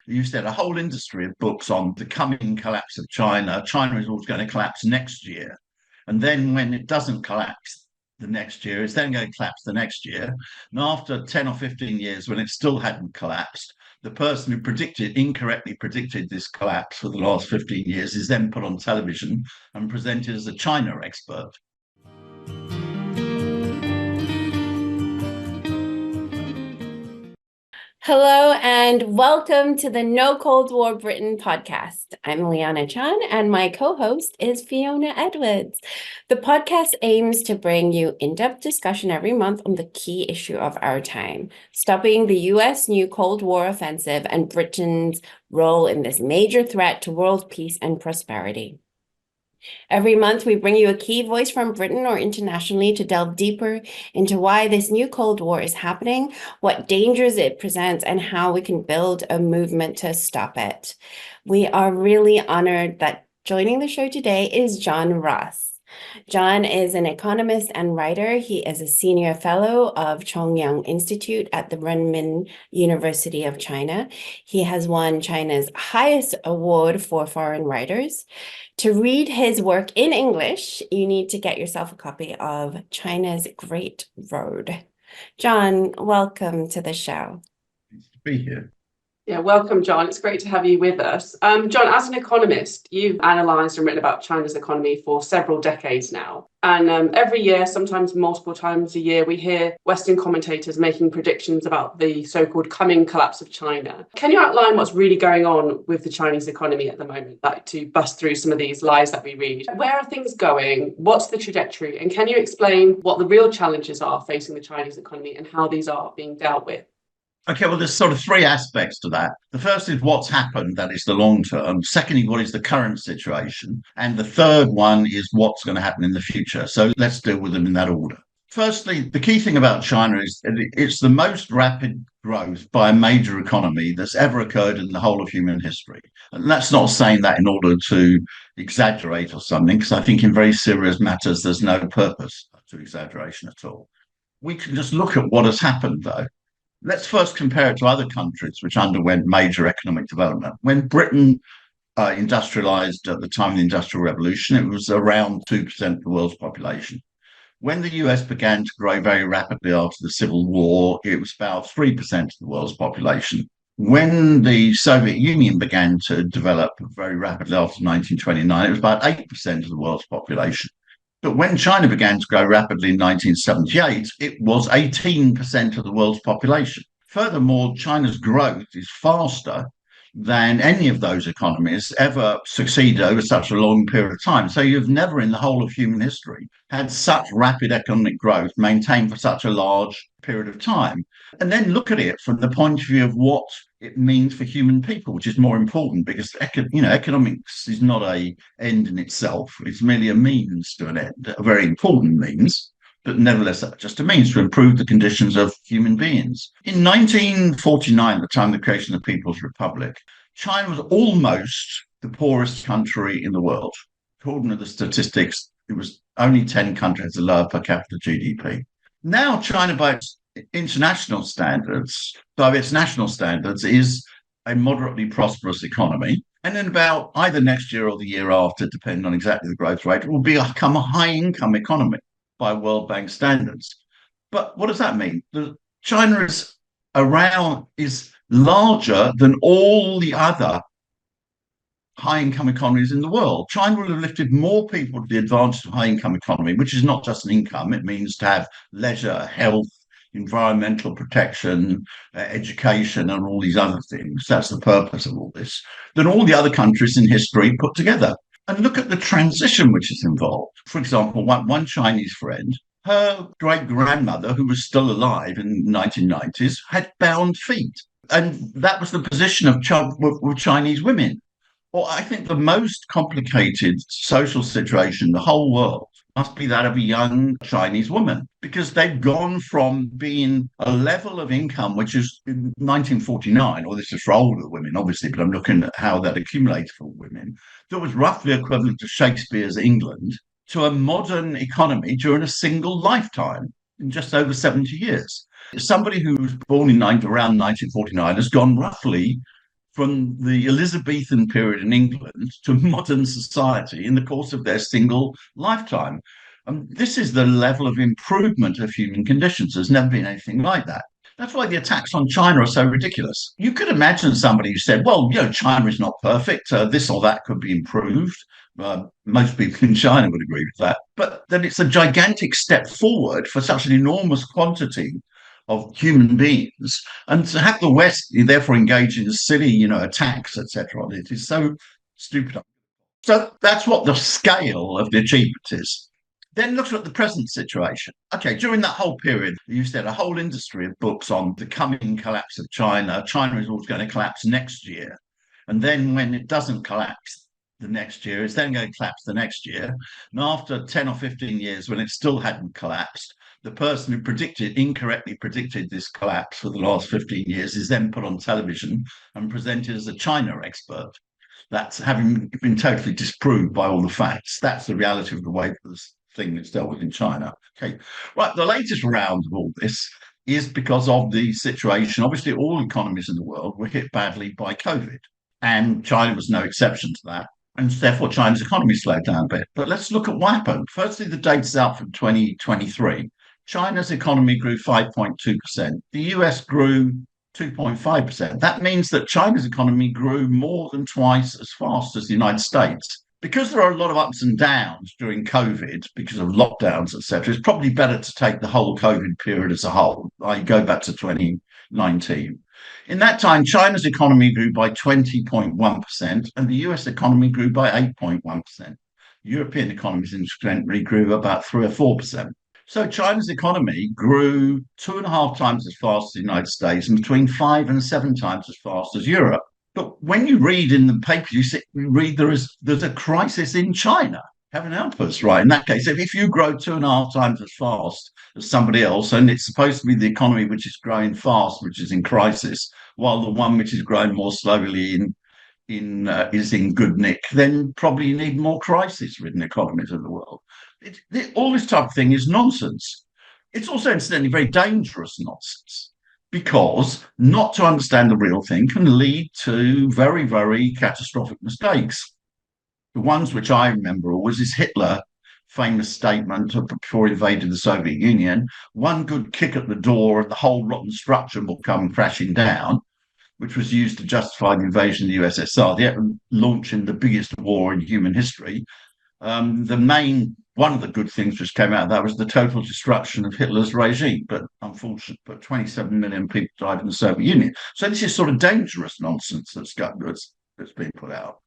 You used to have a whole industry of books on the coming collapse of China. China is always going to collapse next year. And then when it doesn't collapse the next year, it's then going to collapse the next year. And after 10 or 15 years, when it still hadn't collapsed, the person who incorrectly predicted this collapse for the last 15 years is then put on television and presented as a China expert. Hello and welcome to the No Cold War Britain podcast. I'm Ileana and my co-host is Fiona Edwards. The podcast aims to bring you in-depth discussion every month on the key issue of our time, stopping the US new Cold War offensive and Britain's role in this major threat to world peace and prosperity. Every month, we bring you a key voice from Britain or internationally to delve deeper into why this new Cold War is happening, what dangers it presents, and how we can build a movement to stop it. We are really honored that joining the show today is John Ross. John is an economist and writer. He is a senior fellow of Chongyang Institute at the Renmin University of China. He has won China's highest award for foreign writers. To read his work in English, you need to get yourself a copy of China's Great Road. John, welcome to the show. Nice to be here. Yeah, welcome, John. It's great to have you with us. John, as an economist, you've analysed and written about China's economy for several decades now. And every year, sometimes multiple times a year, we hear Western commentators making predictions about the so-called coming collapse of China. Can you outline what's really going on with the Chinese economy at the moment, like to bust through some of these lies that we read? Where are things going? What's the trajectory? And can you explain what the real challenges are facing the Chinese economy and how these are being dealt with? Okay, well, there's sort of three aspects to that. The first is what's happened, that is the long term. Secondly, what is the current situation? And the third one is what's going to happen in the future. So let's deal with them in that order. Firstly, the key thing about China is it's the most rapid growth by a major economy that's ever occurred in the whole of human history. And that's not saying that in order to exaggerate or something, because I think in very serious matters, there's no purpose to exaggeration at all. We can just look at what has happened, though. Let's first compare it to other countries which underwent major economic development. When Britain industrialized at the time of the Industrial Revolution, it was around 2% of the world's population. When the US began to grow very rapidly after the Civil War, it was about 3% of the world's population. When the Soviet Union began to develop very rapidly after 1929, it was about 8% of the world's population. But when China began to grow rapidly in 1978, it was 18% of the world's population. Furthermore, China's growth is faster than any of those economies ever succeeded over such a long period of time. So you've never in the whole of human history had such rapid economic growth maintained for such a large period of time. And then look at it from the point of view of what it means for human people, which is more important because, economics is not an end in itself. It's merely a means to an end, a very important means, but nevertheless, just a means to improve the conditions of human beings. In 1949, at the time of the creation of the People's Republic, China was almost the poorest country in the world. According to the statistics, it was only 10 countries with lower per capita GDP. Now, China, by its international standards, by its national standards, is a moderately prosperous economy. And in about either next year or the year after, depending on exactly the growth rate, it will become a high-income economy by World Bank standards. But what does that mean? China is larger than all the other high-income economies in the world. China will have lifted more people to the advantage of high-income economy, which is not just an income. It means to have leisure, health, environmental protection, education, and all these other things. That's the purpose of all this. Than all the other countries in history put together. And look at the transition which is involved. For example, one Chinese friend, her great-grandmother, who was still alive in the 1990s, had bound feet. And that was the position of Chinese women. Well, I think the most complicated social situation in the whole world must be that of a young Chinese woman, because they've gone from being a level of income, which is in 1949, or this is for older women, obviously, but I'm looking at how that accumulated for women, that was roughly equivalent to Shakespeare's England, to a modern economy during a single lifetime in just over 70 years. Somebody who was born around 1949 has gone roughly from the Elizabethan period in England to modern society in the course of their single lifetime. This is the level of improvement of human conditions. There's never been anything like that. That's why the attacks on China are so ridiculous. You could imagine somebody who said, well, China is not perfect. This or that could be improved. Most people in China would agree with that. But then it's a gigantic step forward for such an enormous quantity of human beings. And to have the West therefore engage in silly, attacks, etc. on it is so stupid. So that's what the scale of the achievement is. Then look at the present situation. Okay, during that whole period, you said a whole industry of books on the coming collapse of China. China is always going to collapse next year. And then when it doesn't collapse the next year, it's then going to collapse the next year. And after 10 or 15 years, when it still hadn't collapsed, the person who incorrectly predicted this collapse for the last 15 years is then put on television and presented as a China expert. That's having been totally disproved by all the facts. That's the reality of the way this thing that's dealt with in China. Okay, right. The latest round of all this is because of the situation. Obviously, all economies in the world were hit badly by COVID, and China was no exception to that. And therefore, China's economy slowed down a bit. But let's look at what happened. Firstly, the data's out from 2023. China's economy grew 5.2%. The US grew 2.5%. That means that China's economy grew more than twice as fast as the United States. Because there are a lot of ups and downs during COVID, because of lockdowns, etc., it's probably better to take the whole COVID period as a whole. I go back to 2019. In that time, China's economy grew by 20.1%, and the US economy grew by 8.1%. European economies, incidentally, grew about 3 or 4%. So China's economy grew 2.5 times as fast as the United States and between 5 and 7 times as fast as Europe. But when you read in the paper, you read there's a crisis in China. Heaven help us, right? In that case, if you grow 2.5 times as fast as somebody else, and it's supposed to be the economy which is growing fast, which is in crisis, while the one which is growing more slowly is in good nick, then probably you need more crisis-ridden economies in the world. All this type of thing is nonsense. It's also, incidentally, very dangerous nonsense, because not to understand the real thing can lead to very, very catastrophic mistakes. The ones which I remember always is Hitler's famous statement before he invaded the Soviet Union: one good kick at the door and the whole rotten structure will come crashing down, which was used to justify the invasion of the USSR, launching the biggest war in human history. One of the good things which came out of that was the total destruction of Hitler's regime, but unfortunately, 27 million people died in the Soviet Union. So this is sort of dangerous nonsense that's been put out.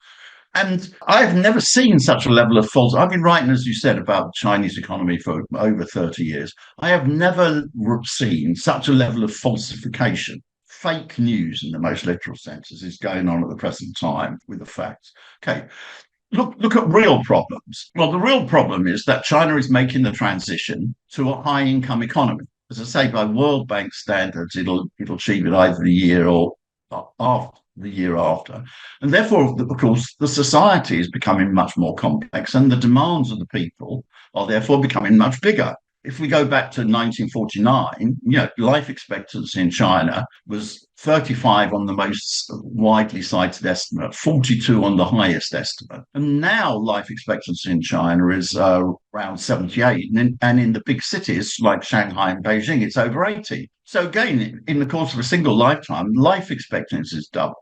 And I've never seen such a level of false. I've been writing, as you said, about the Chinese economy for over 30 years. I have never seen such a level of falsification. Fake news, in the most literal sense, is going on at the present time with the facts. Okay. Look at real problems. Well, the real problem is that China is making the transition to a high-income economy. As I say, by World Bank standards, it'll achieve it either the year or after the year after. And therefore, of course, the society is becoming much more complex, and the demands of the people are therefore becoming much bigger. If we go back to 1949, life expectancy in China was 35 on the most widely cited estimate, 42 on the highest estimate. And now life expectancy in China is around 78. And in the big cities like Shanghai and Beijing, it's over 80. So again, in the course of a single lifetime, life expectancy is doubled.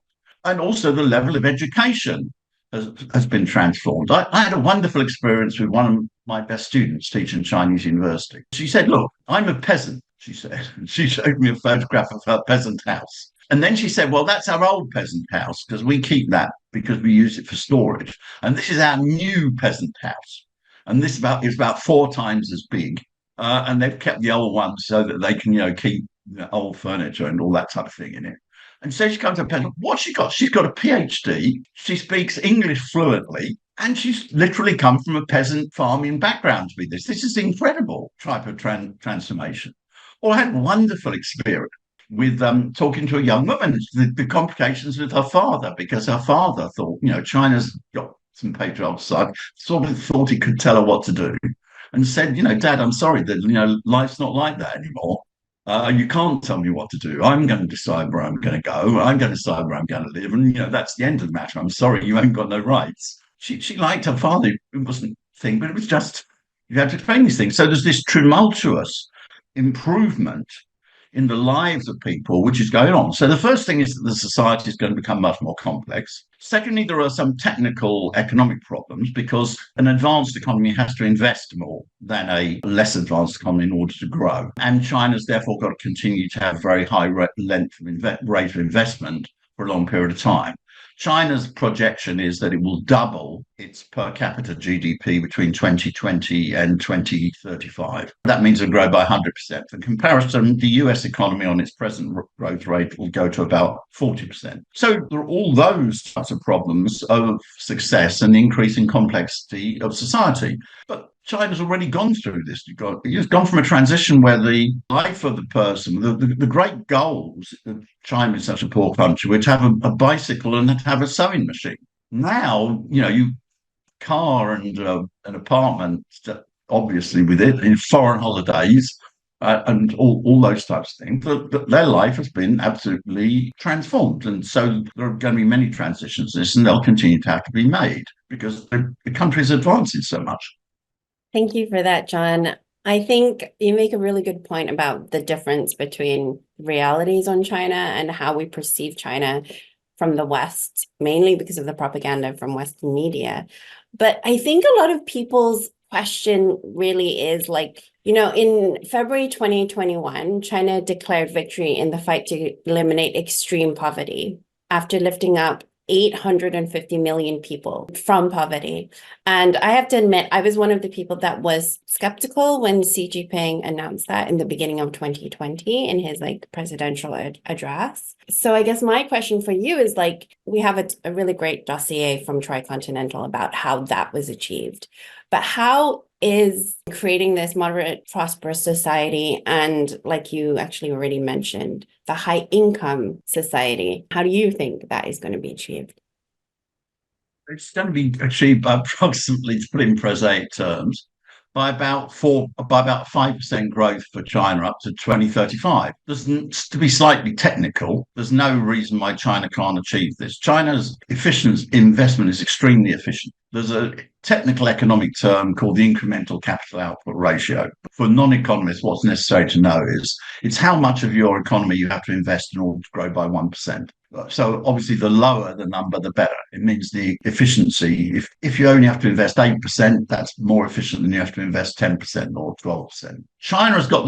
And also the level of education has been transformed. I had a wonderful experience with one of my best students teaching Chinese university. She said, look, I'm a peasant, she said. She showed me a photograph of her peasant house. And then she said, well, that's our old peasant house, because we keep that because we use it for storage. And this is our new peasant house. And this is about 4 times as big. And they've kept the old one so that they can, keep old furniture and all that type of thing in it. And so she comes to a peasant. What's she got? She's got a PhD. She speaks English fluently. And she's literally come from a peasant farming background to be this. This is incredible type of transformation. Or I had a wonderful experience with talking to a young woman, the complications with her father, because her father thought, China's got some patriarchal side, sort of thought he could tell her what to do, and said, Dad, I'm sorry that, life's not like that anymore. You can't tell me what to do. I'm going to decide where I'm going to go. I'm going to decide where I'm going to live. And, that's the end of the matter. I'm sorry, you ain't got no rights. She liked her father. It wasn't a thing, but it was just, you had to explain these things. So there's this tumultuous improvement in the lives of people, which is going on. So the first thing is that the society is going to become much more complex. Secondly, there are some technical economic problems because an advanced economy has to invest more than a less advanced economy in order to grow. And China's therefore got to continue to have very high rate of investment for a long period of time. China's projection is that it will double its per capita GDP between 2020 and 2035. That means it'll grow by 100%. In comparison, the US economy on its present growth rate will go to about 40%. So there are all those types of problems of success and increasing complexity of society. But China's already gone through this. It's gone from a transition where the life of the person, the great goals of China is such a poor country, were to have a bicycle and to have a sewing machine. Now, you car and an apartment, obviously with it, in foreign holidays and all those types of things. But their life has been absolutely transformed. And so there are going to be many transitions in this, and they'll continue to have to be made because the country is advancing so much. Thank you for that, John. I think you make a really good point about the difference between realities on China and how we perceive China from the West, mainly because of the propaganda from Western media. But I think a lot of people's question really is in February 2021, China declared victory in the fight to eliminate extreme poverty after lifting up 850 million people from poverty. And I have to admit, I was one of the people that was skeptical when Xi Jinping announced that in the beginning of 2020 in his presidential address. So I guess my question for you is we have a really great dossier from Tricontinental about how that was achieved. But how is creating this moderate, prosperous society and, like you actually already mentioned, the high income society, how do you think that is going to be achieved? It's going to be achieved by approximately, to put it in prosaic terms, by about 5% growth for China up to 2035. To be slightly technical, there's no reason why China can't achieve this. China's investment is extremely efficient. There's a technical economic term called the incremental capital output ratio. For non-economists, what's necessary to know is it's how much of your economy you have to invest in order to grow by 1%. So obviously, the lower the number, the better. It means the efficiency. If you only have to invest 8%, that's more efficient than you have to invest 10% or 12%. China has got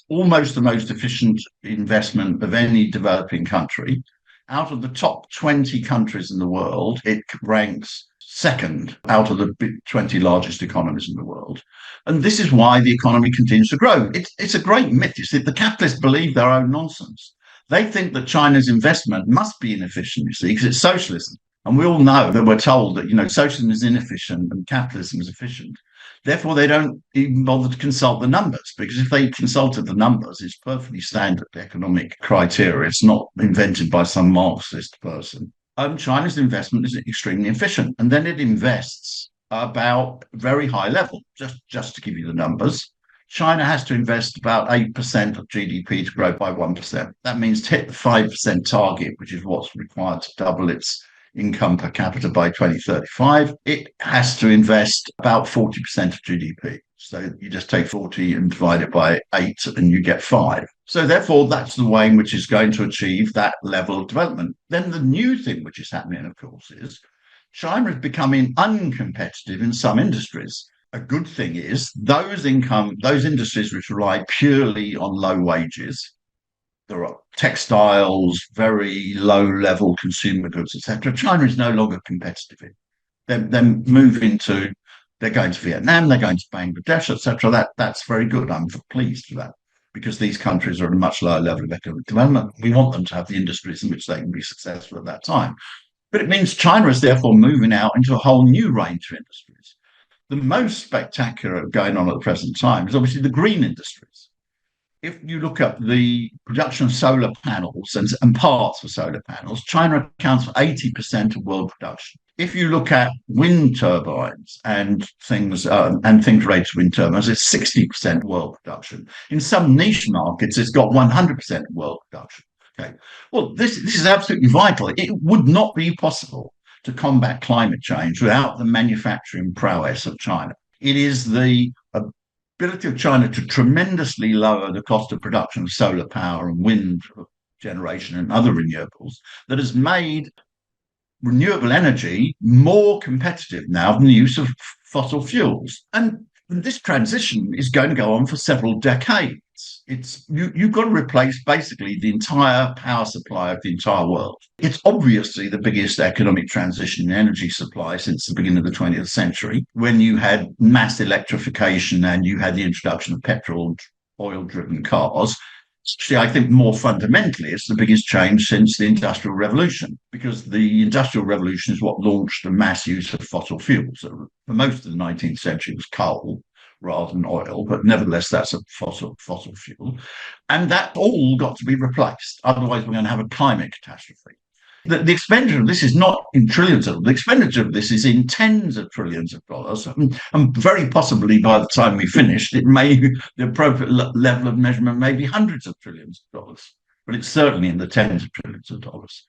almost the most efficient investment of any developing country. Out of the top 20 countries in the world, it ranks second out of the 20 largest economies in the world. And this is why the economy continues to grow. It's a great myth. You see, the capitalists believe their own nonsense. They think that China's investment must be inefficient, you see, because it's socialism. And we all know that we're told that, socialism is inefficient and capitalism is efficient. Therefore, they don't even bother to consult the numbers, because if they consulted the numbers, it's perfectly standard economic criteria. It's not invented by some Marxist person. China's investment is extremely efficient. And then it invests about very high level, just to give you the numbers. China has to invest about 8% of GDP to grow by 1%. That means to hit the 5% target, which is what's required to double its income per capita by 2035. It has to invest about 40% of GDP. So you just take 40 and divide it by 8 and you get 5. So therefore, that's the way in which it's going to achieve that level of development. Then the new thing which is happening, of course, is China is becoming uncompetitive in some industries. A good thing is those industries which rely purely on low wages, there are textiles, very low-level consumer goods, etc. China is no longer competitive in. They're going to Vietnam, they're going to Bangladesh, etc. That's very good. I'm pleased with that because these countries are at a much lower level of economic development. We want them to have the industries in which they can be successful at that time. But it means China is therefore moving out into a whole new range of industries. The most spectacular going on at the present time is obviously the green industries. if you look at the production of solar panels and parts for solar panels, China accounts for 80% of world production. If you look at wind turbines and things related to wind turbines, it's 60% world production. In some niche markets, it's got 100% world production. Okay. Well, this is absolutely vital. It would not be possible to combat climate change without the manufacturing prowess of China. It is the ability of China to tremendously lower the cost of production of solar power and wind generation and other renewables that has made renewable energy more competitive now than the use of fossil fuels. And this transition is going to go on for several decades. You've got to replace basically the entire power supply of the entire world. It's obviously the biggest economic transition in energy supply since the beginning of the 20th century, when you had mass electrification and you had the introduction of petrol, oil-driven cars. Actually, I think more fundamentally, it's the biggest change since the Industrial Revolution, because the Industrial Revolution is what launched the mass use of fossil fuels. For most of the 19th century, it was coal rather than oil, but nevertheless, that's a fossil fuel. And that all got to be replaced. Otherwise, we're going to have a climate catastrophe. The expenditure of this is not in trillions of dollars. The expenditure of this is in tens of trillions of dollars. And very possibly by the time we finished, the appropriate level of measurement may be hundreds of trillions of dollars. But it's certainly in the tens of trillions of dollars.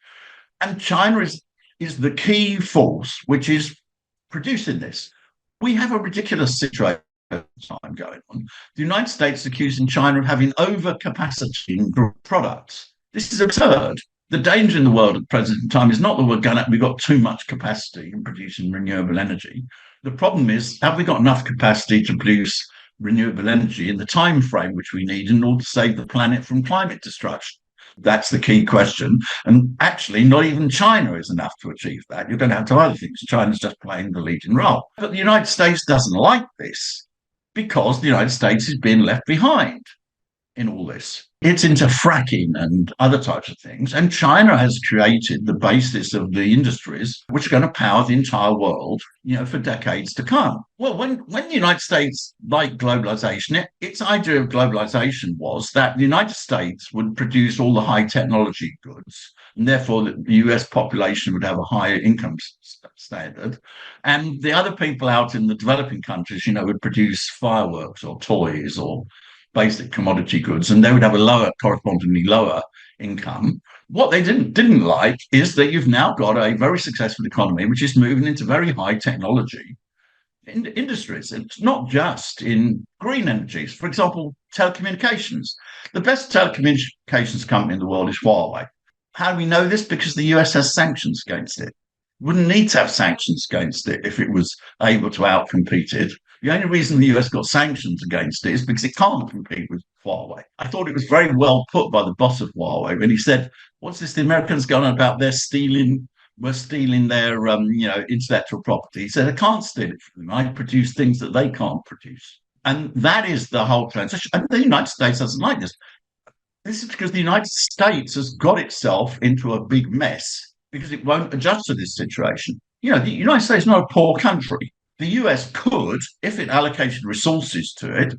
And China is the key force which is producing this. We have a ridiculous situation time going on. The United States is accusing China of having overcapacity in products. This is absurd. The danger in the world at the present time is not that we've got too much capacity in producing renewable energy. The problem is, have we got enough capacity to produce renewable energy in the time frame which we need in order to save the planet from climate destruction? That's the key question. And actually, not even China is enough to achieve that. You're going to have to have other things. China's just playing the leading role. But the United States doesn't like this because the United States is being left behind in all this. It's into fracking and other types of things. And China has created the basis of the industries which are going to power the entire world, for decades to come. Well, when the United States liked globalization, its idea of globalization was that the United States would produce all the high technology goods, and therefore the US population would have a higher income standard. And the other people out in the developing countries, would produce fireworks or toys or basic commodity goods, and they would have a correspondingly lower income. What they didn't like is that you've now got a very successful economy which is moving into very high technology industries. It's not just in green energies. For example, telecommunications. The best telecommunications company in the world is Huawei. How do we know this? Because the US has sanctions against it. Wouldn't need to have sanctions against it if it was able to outcompete it. The only reason the US got sanctions against it is because it can't compete with Huawei. I thought it was very well put by the boss of Huawei when he said, "What's this? The Americans going on about we're stealing their intellectual property." He said, "I can't steal it from them. I produce things that they can't produce." And that is the whole transition. And the United States doesn't like this. This is because the United States has got itself into a big mess because it won't adjust to this situation. The United States is not a poor country. The US could, if it allocated resources to it,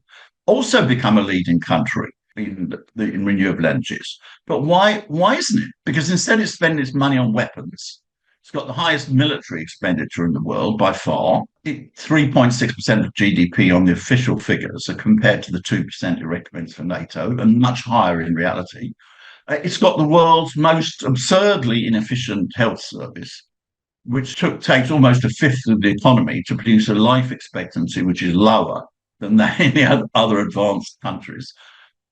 also become a leading country in renewable energies. But why isn't it? Because instead it's spending its money on weapons. It's got the highest military expenditure in the world by far. 3.6% of GDP on the official figures are compared to the 2% it recommends for NATO, and much higher in reality. It's got the world's most absurdly inefficient health service, which takes almost a fifth of the economy to produce a life expectancy which is lower than any other advanced countries.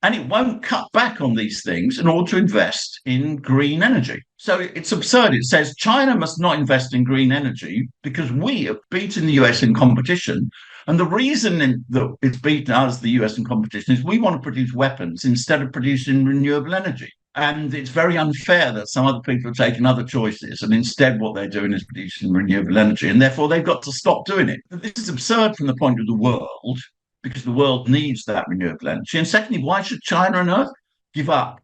And it won't cut back on these things in order to invest in green energy. So it's absurd. It says China must not invest in green energy because we have beaten the US in competition. And the reason that it's beaten us, the US, in competition is we want to produce weapons instead of producing renewable energy. And it's very unfair that some other people are taking other choices, and instead what they're doing is producing renewable energy, and therefore they've got to stop doing it. This is absurd from the point of the world, because the world needs that renewable energy. And secondly, why should China and Earth give up?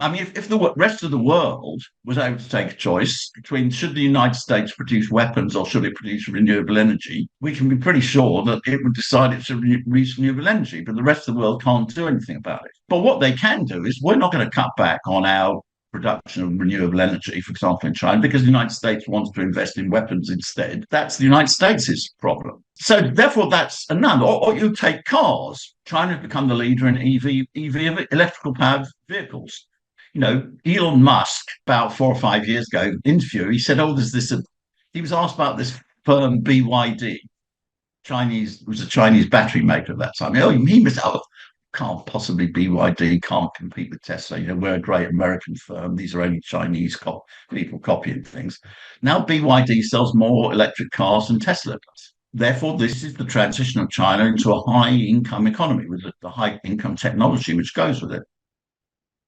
I mean, if the rest of the world was able to take a choice between should the United States produce weapons or should it produce renewable energy, we can be pretty sure that it would decide it should produce renewable energy, but the rest of the world can't do anything about it. But what they can do is we're not going to cut back on our production of renewable energy, for example, in China, because the United States wants to invest in weapons instead. That's the United States' problem. So therefore, that's another. Or you take cars. China has become the leader in EV electrical powered vehicles. Elon Musk, about 4 or 5 years ago, interview, he said, "Oh, there's this." He was asked about this firm BYD, was a Chinese battery maker at that time. He was, can't possibly BYD can't compete with Tesla. We're a great American firm. These are only Chinese people copying things. Now BYD sells more electric cars than Tesla does. Therefore, this is the transition of China into a high-income economy with the high-income technology which goes with it.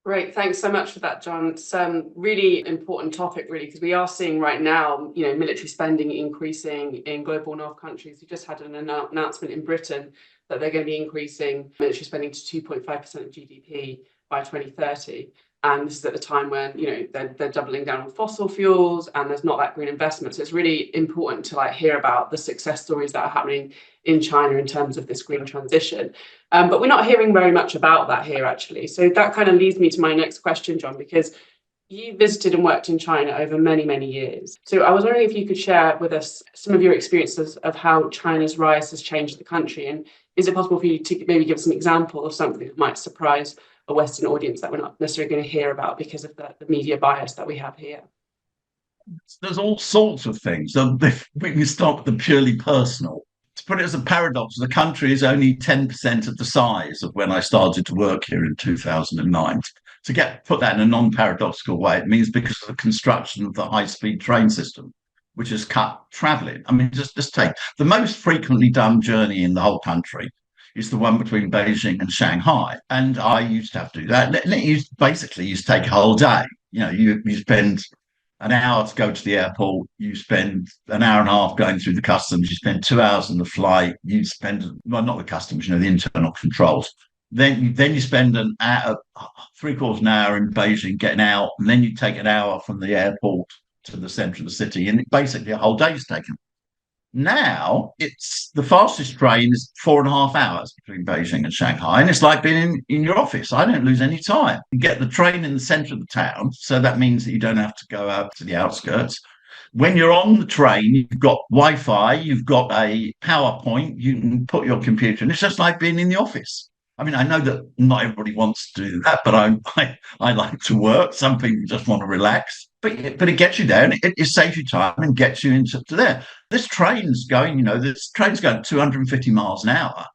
Great, thanks so much for that, John. It's a really important topic, really, because we are seeing right now, military spending increasing in global north countries. We just had an announcement in Britain that they're going to be increasing military spending to 2.5% of GDP by 2030. And this is at the time when, they're doubling down on fossil fuels and there's not that green investment. So it's really important to hear about the success stories that are happening in China in terms of this green transition. But we're not hearing very much about that here, actually. So that kind of leads me to my next question, John, because you visited and worked in China over many, many years. So I was wondering if you could share with us some of your experiences of how China's rise has changed the country. And is it possible for you to maybe give us an example of something that might surprise a Western audience that we're not necessarily going to hear about because of the media bias that we have here? There's all sorts of things. We can start with the purely personal. To put it as a paradox, the country is only 10% of the size of when I started to work here in 2009. To put that in a non-paradoxical way, it means because of the construction of the high-speed train system, which has cut travelling. I mean, just take the most frequently done journey in the whole country is the one between Beijing and Shanghai. And I used to have to do that. And it used to take a whole day. You spend an hour to go to the airport, you spend an hour and a half going through the customs, you spend 2 hours on the flight, you spend, well, not the customs, the internal controls. Then you spend an hour, three-quarters of an hour in Beijing getting out, and then you take an hour from the airport to the centre of the city, and basically a whole day is taken. Now, it's the fastest train is 4.5 hours between Beijing and Shanghai, and it's like being in your office. I don't lose any time. You get the train in the centre of the town, so that means that you don't have to go out to the outskirts. When you're on the train, you've got Wi-Fi, you've got a PowerPoint, you can put your computer, and it's just like being in the office. I mean, I know that not everybody wants to do that, but I like to work. Some people just want to relax, but it gets you there, and it saves you time and gets you into there. This train's going 250 miles an hour,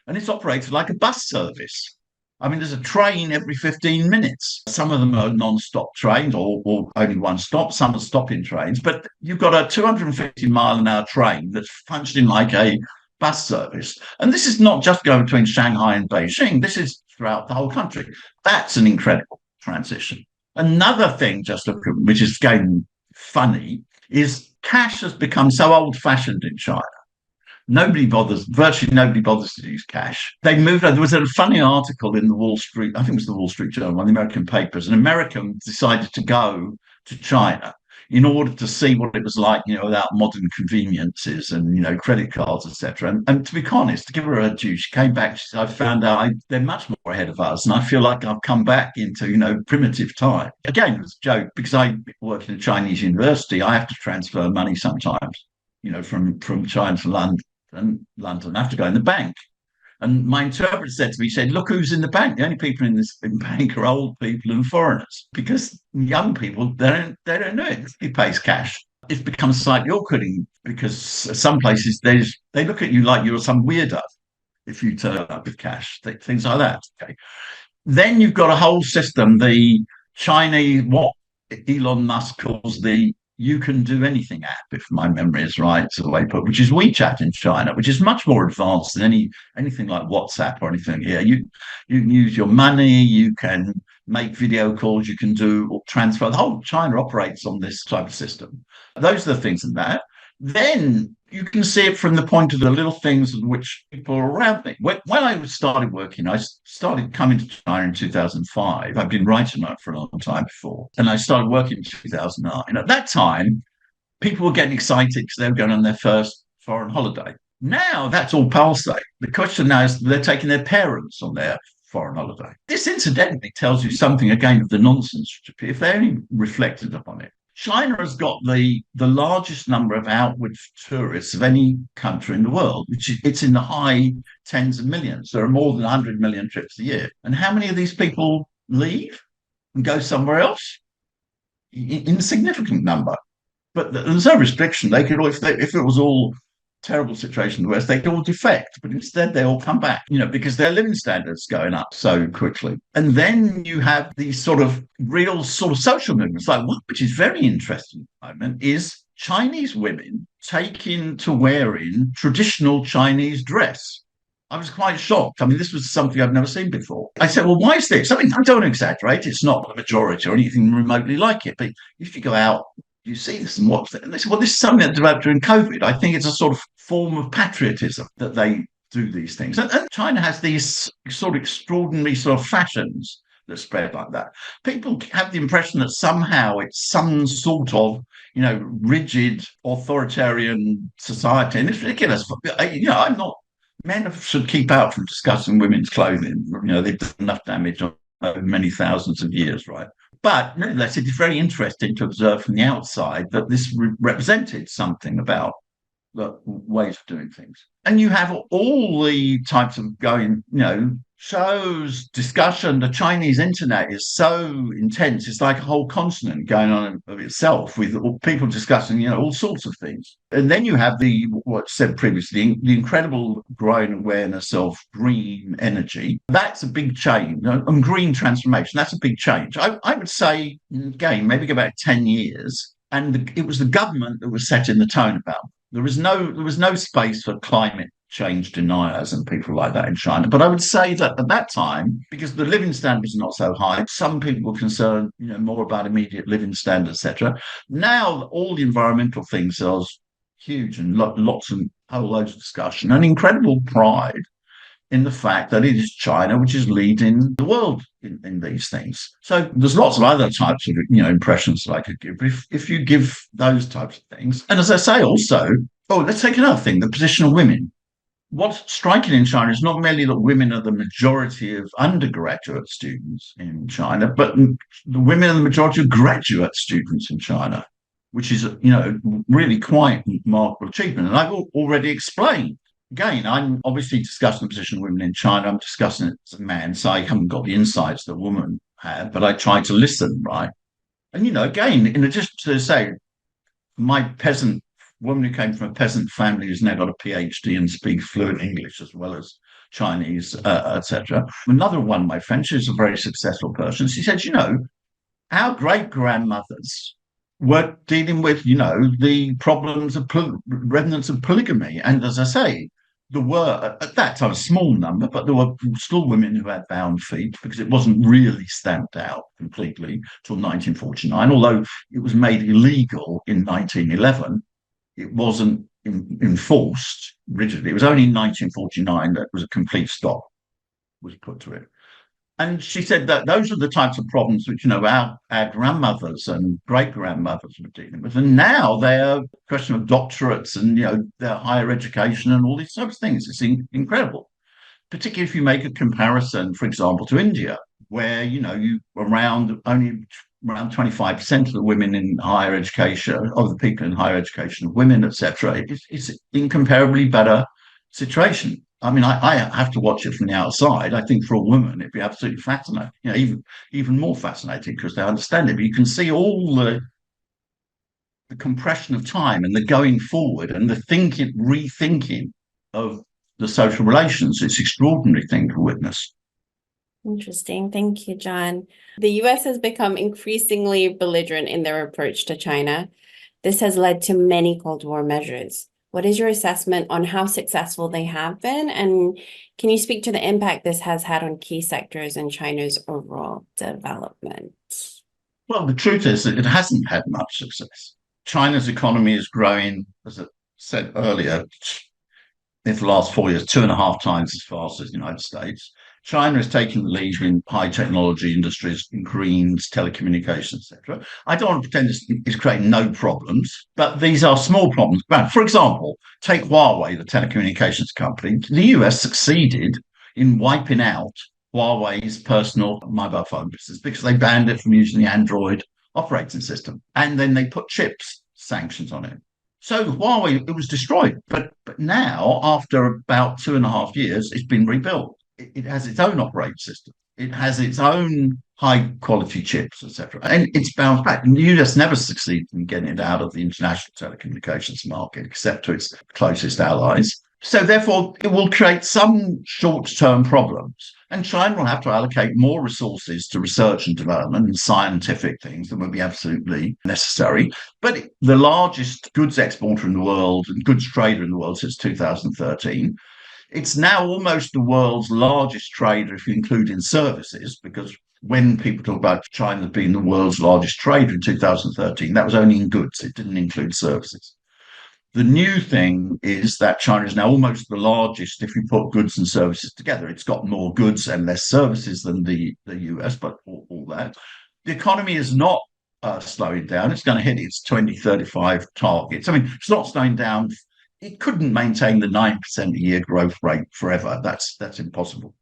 and it's operated like a bus service. I mean, there's a train every 15 minutes. Some of them are non-stop trains or only one stop. Some are stopping trains, but you've got a 250-mile-an-hour train that's functioning like a bus service. And this is not just going between Shanghai and Beijing. This is throughout the whole country. That's an incredible transition. Another thing, which is getting funny, is cash has become so old-fashioned in China. Virtually nobody bothers to use cash. They moved. There was a funny article in the Wall Street, I think it was the Wall Street Journal, one of the American papers. An American decided to go to China in order to see what it was like, without modern conveniences and, credit cards, etc. And to be honest, to give her a due, she came back, she said, I found out they're much more ahead of us. And I feel like I've come back into, primitive time. Again, it was a joke because I work in a Chinese university. I have to transfer money sometimes, from China to London. I have to go in the bank. And my interpreter said to me, he said, look who's in the bank. The only people in this bank are old people and foreigners, because young people, they don't know it. He pays cash. It's become slightly awkward because some places they look at you like you're some weirdo if you turn up with cash, things like that. Okay. Then you've got a whole system, the Chinese, what Elon Musk calls the you can do anything app, if my memory is right, to the way put, which is WeChat in China, which is much more advanced than anything like WhatsApp or anything here. You can use your money, you can make video calls, you can do transfer. The whole China operates on this type of system. Those are the things in that. then you can see it from the point of the little things in which people are around me. When I started working, I started coming to China in 2005. I've been writing on it for a long time before. And I started working in 2009. At that time, people were getting excited because they were going on their first foreign holiday. Now that's all passé. The question now is they're taking their parents on their foreign holiday. This incidentally tells you something again of the nonsense, if they only reflected upon it. China has got the largest number of outward tourists of any country in the world, which it's in the high tens of millions. There are more than 100 million trips a year. And how many of these people leave and go somewhere else? Insignificant number. But there's no restriction. They could, if it was all terrible situation in the West, they could all defect, but instead they all come back, because their living standards going up so quickly. And then you have these sort of real sort of social movements, like one which is very interesting at the moment is Chinese women taking to wearing traditional Chinese dress. I was quite shocked. I mean, this was something I've never seen before. I said, well, why is this? I mean, I don't exaggerate. It's not the majority or anything remotely like it. But if you go out, you see this and watch it. And they say, well, this is something that developed during COVID. I think it's a sort of form of patriotism that they do these things. And China has these sort of extraordinary sort of fashions that spread like that. People have the impression that somehow it's some sort of, rigid authoritarian society. And it's ridiculous. I'm not, men should keep out from discussing women's clothing. They've done enough damage over many thousands of years, right? But nevertheless, it is very interesting to observe from the outside that this represented something about the ways of doing things. And you have all the types of shows, discussion. The Chinese internet is so intense. It's like a whole continent going on of itself with people discussing, all sorts of things. And then you have what said previously, the incredible growing awareness of green energy. That's a big change. And green transformation, that's a big change. I would say, again, maybe go back 10 years, and it was the government that was setting the tone about it. There was no space for climate change deniers and people like that in China. But I would say that at that time, because the living standards are not so high, some people were concerned, more about immediate living standards, etc. Now all the environmental things are huge and lots and whole loads of discussion and incredible pride in the fact that it is China which is leading the world in these things. So there's lots of other types of impressions that I could give. But if you give those types of things, and as I say also, let's take another thing, the position of women. What's striking in China is not merely that women are the majority of undergraduate students in China, but the women are the majority of graduate students in China, which is, really quite a remarkable achievement. And I've already explained. Again, I'm obviously discussing the position of women in China. I'm discussing it as a man, so I haven't got the insights that women have, but I try to listen, right? And, again, in addition to say, my peasant woman who came from a peasant family who's now got a PhD and speaks fluent English as well as Chinese, etc. Another one of my friends, she's a very successful person. She said, our great-grandmothers were dealing with, the problems of remnants of polygamy. And as I say, there were, at that time, a small number, but there were still women who had bound feet because it wasn't really stamped out completely till 1949. Although it was made illegal in 1911, it wasn't enforced rigidly. It was only in 1949 that was a complete stop was put to it. And she said that those are the types of problems which, our grandmothers and great-grandmothers were dealing with. And now they're a question of doctorates and, their higher education and all these sorts of things. It's incredible, particularly if you make a comparison, for example, to India, where, only around 25% of the women in higher education, of the people in higher education, women, etc. It's incomparably better situation. I mean, I have to watch it from the outside. I think for a woman, it'd be absolutely fascinating, even more fascinating because they understand it. But you can see all the compression of time and the going forward and the rethinking of the social relations. It's an extraordinary thing to witness. Interesting. Thank you, John. The US has become increasingly belligerent in their approach to China. This has led to many Cold War measures. What is your assessment on how successful they have been? And can you speak to the impact this has had on key sectors in China's overall development? Well, the truth is that it hasn't had much success. China's economy is growing, as I said earlier, in the last 4 years, 2.5 times as fast as the United States. China is taking the lead in high technology industries, in greens, telecommunications, etc. I don't want to pretend it's creating no problems, but these are small problems. But for example, take Huawei, the telecommunications company. The US succeeded in wiping out Huawei's personal mobile phone business because they banned it from using the Android operating system. And then they put chips sanctions on it. So Huawei, it was destroyed. But now, after about 2.5 years, it's been rebuilt. It has its own operating system. It has its own high quality chips, etc. And it's bounced back. And the US never succeeded in getting it out of the international telecommunications market, except to its closest allies. So therefore, it will create some short-term problems. And China will have to allocate more resources to research and development and scientific things that will be absolutely necessary. But the largest goods exporter in the world and goods trader in the world since 2013, it's now almost the world's largest trader if you include in services, because when people talk about China being the world's largest trader in 2013, that was only in goods. It didn't include services. The new thing is that China is now almost the largest if you put goods and services together. It's got more goods and less services than the US, but all that. The economy is not slowing down. It's going to hit its 2035 targets. I mean, it's not slowing down. It couldn't maintain the 9% a year growth rate forever. That's impossible.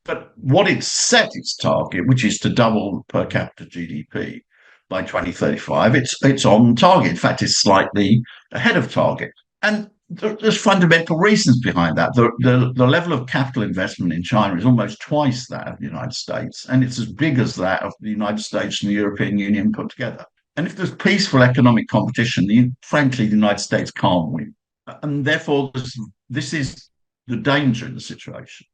But what it's set its target, which is to double per capita GDP by 2035, it's on target. In fact, it's slightly ahead of target. And there's fundamental reasons behind that. The level of capital investment in China is almost twice that of the United States, and it's as big as that of the United States and the European Union put together. And if there's peaceful economic competition, frankly, the United States can't win. And therefore, this is the danger in the situation,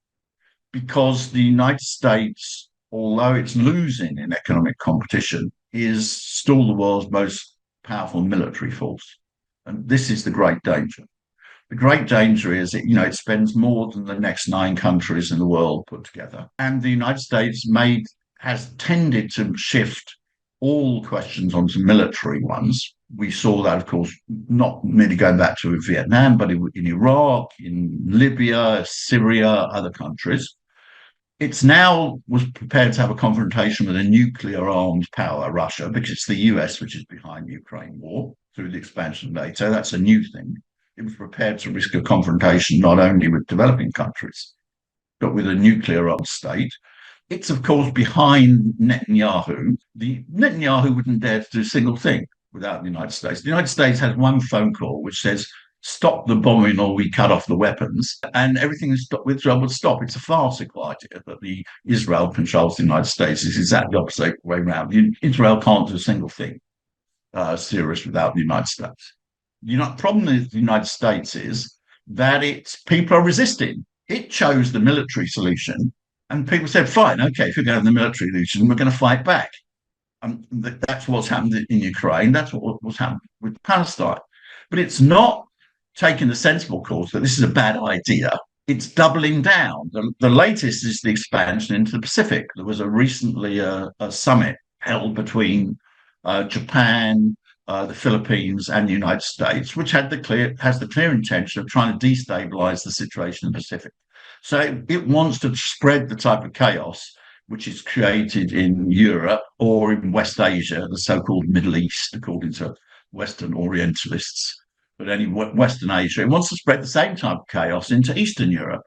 because the United States, although it's losing in economic competition, is still the world's most powerful military force. And this is the great danger. The great danger is it spends more than the next 9 countries in the world put together. And the United States has tended to shift all questions onto military ones. We saw that, of course, not merely going back to Vietnam, but in Iraq, in Libya, Syria, other countries. It's now was prepared to have a confrontation with a nuclear armed power, Russia, because it's the US which is behind the Ukraine war through the expansion of NATO. That's a new thing. It was prepared to risk a confrontation not only with developing countries, but with a nuclear armed state. It's, of course, behind Netanyahu. Netanyahu wouldn't dare to do a single thing without the United States. The United States has one phone call which says, stop the bombing or we cut off the weapons, and everything with Israel would stop. It's a farcical idea that Israel controls the United States. It's exactly the opposite way around. Israel can't do a single thing serious without the United States. The problem with the United States is that people are resisting. It chose the military solution, and people said, fine, okay, if you're going to the military solution, we're going to fight back. That's what's happened in Ukraine. That's what's happened with Palestine. But it's not taking the sensible course that this is a bad idea. It's doubling down. The latest is the expansion into the Pacific. There was recently a summit held between Japan, the Philippines, and the United States, which has the clear intention of trying to destabilize the situation in the Pacific. So it wants to spread the type of chaos which is created in Europe or in West Asia, the so-called Middle East, according to Western Orientalists. But anyway, Western Asia, it wants to spread the same type of chaos into Eastern Europe.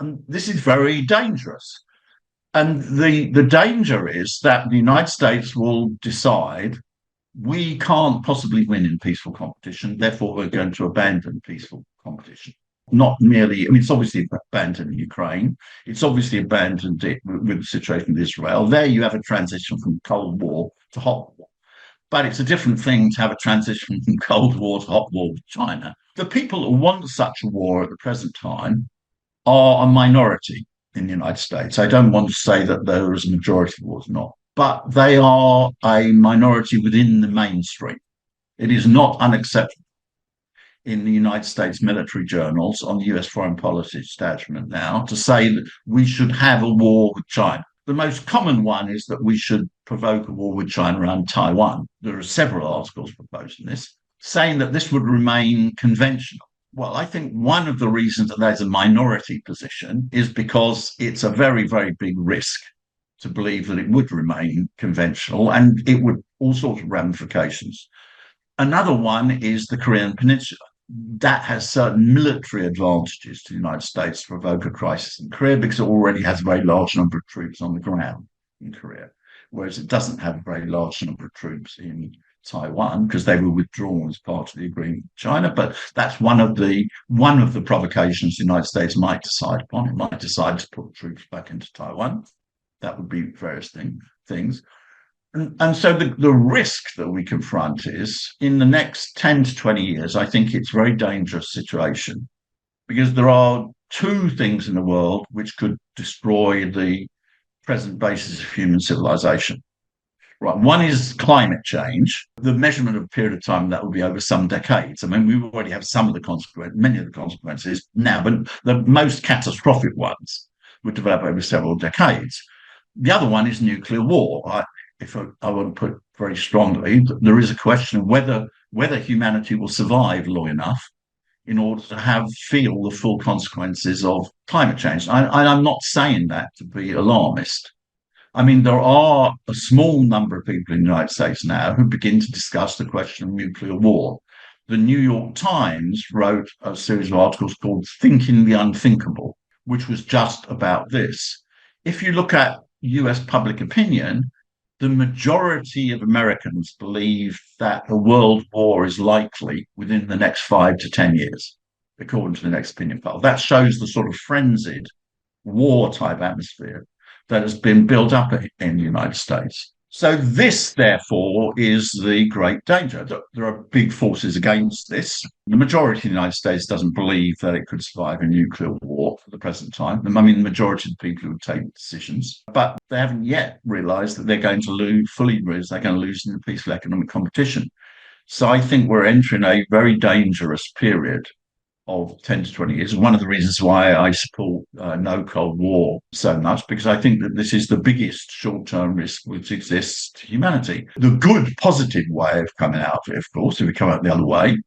And this is very dangerous. And the danger is that the United States will decide we can't possibly win in peaceful competition, therefore we're going to abandon peaceful competition. Not merely, it's obviously abandoned Ukraine. It's obviously abandoned it with the situation with Israel. There you have a transition from Cold War to hot war. But it's a different thing to have a transition from Cold War to hot war with China. The people who want such a war at the present time are a minority in the United States. I don't want to say that there is a majority of wars, not. But they are a minority within the mainstream. It is not unacceptable in the United States military journals on the US foreign policy establishment now to say that we should have a war with China. The most common one is that we should provoke a war with China around Taiwan. There are several articles proposing this. saying that this would remain conventional. Well, I think one of the reasons that there's a minority position is because it's a very, very big risk to believe that it would remain conventional, and it would all sorts of ramifications. Another one is the Korean Peninsula. That has certain military advantages to the United States to provoke a crisis in Korea because it already has a very large number of troops on the ground in Korea, whereas it doesn't have a very large number of troops in Taiwan because they were withdrawn as part of the agreement with China. But that's one of the provocations the United States might decide upon. It might decide to put troops back into Taiwan. That would be various things. And so the risk that we confront is in the next 10 to 20 years, I think it's a very dangerous situation because there are two things in the world which could destroy the present basis of human civilization. Right. One is climate change. The measurement of a period of time that will be over some decades. I mean, we already have many of the consequences now, but the most catastrophic ones would develop over several decades. The other one is nuclear war. I want to put very strongly, there is a question of whether humanity will survive long enough in order to feel the full consequences of climate change. I'm not saying that to be alarmist. I mean, there are a small number of people in the United States now who begin to discuss the question of nuclear war. The New York Times wrote a series of articles called Thinking the Unthinkable, which was just about this. If you look at US public opinion, the majority of Americans believe that a world war is likely within the next 5 to 10 years, according to the next opinion poll. That shows the sort of frenzied war-type atmosphere that has been built up in the United States. So this, therefore, is the great danger. There are big forces against this. The majority of the United States doesn't believe that it could survive a nuclear war for the present time. I mean, the majority of the people who take decisions, but they haven't yet realized that they're going to lose in the peaceful economic competition. So I think we're entering a very dangerous period of 10 to 20 years. One of the reasons why I support no Cold War so much, because I think that this is the biggest short-term risk which exists to humanity. The good, positive way of coming out of it, of course, if we come out the other way,